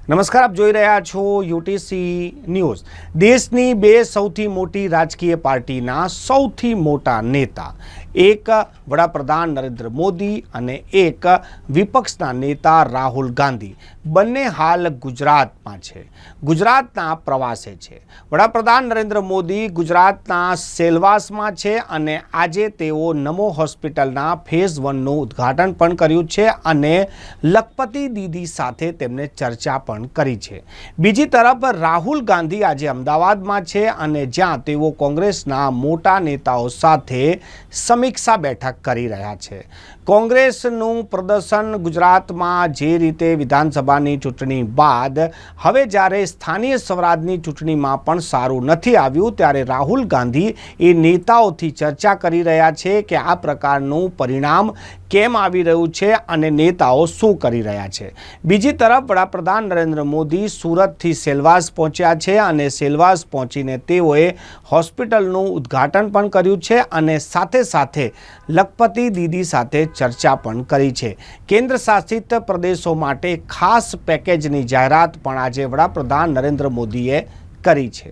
નમસ્કાર, આપ જોઈ રહ્યા છો યુટીસી ન્યૂઝ। દેશની બે સૌથી મોટી રાજકીય પાર્ટીના સૌથી મોટા નેતા, એક વડાપ્રધાન નરેન્દ્ર મોદી અને એક વિપક્ષના નેતા રાહુલ ગાંધી, બંને હાલ ગુજરાતમાં છે, ગુજરાતના પ્રવાસે છે। વડાપ્રધાન નરેન્દ્ર મોદી ગુજરાતના સેલવાસમાં છે અને આજે તેઓ નમો હોસ્પિટલના ફેઝ 1નું ઉદ્ઘાટન પણ કર્યું છે અને લખપતિ દીદી સાથે તેમને ચર્ચા પણ કરી છે। બીજી તરફ રાહુલ ગાંધી આજે અમદાવાદમાં છે અને જ્યાં તેઓ કોંગ્રેસના મોટા નેતાઓ સાથે સમીક્ષા બેઠક કરી રહ્યા છે। કોંગ્રેસનું પ્રદર્શન ગુજરાતમાં જે રીતે વિધાનસભાની ચૂંટણી બાદ હવે જ્યારે સ્થાનીય સ્વરાજની ચૂંટણીમાં પણ સારું નથી આવ્યું, ત્યારે રાહુલ ગાંધી એ નેતાઓથી ચર્ચા કરી રહ્યા છે કે આ પ્રકારનું પરિણામ કેમ આવી રહ્યું છે અને નેતાઓ શું કરી રહ્યા છે। બીજી તરફ વડાપ્રધાન નરેન્દ્ર મોદી સુરતથી સેલવાસ પહોંચ્યા છે અને સેલવાસ પહોંચીને તેઓએ હોસ્પિટલનું ઉદ્ઘાટન પણ કર્યું છે અને સાથે સાથે લખપતિ દીદી સાથે ચર્ચા પણ કરી છે। કેન્દ્ર શાસિત પ્રદેશો માટે ખાસ પેકેજની જાહેરાત પણ આજે વડાપ્રધાન નરેન્દ્ર મોદીએ કરી છે।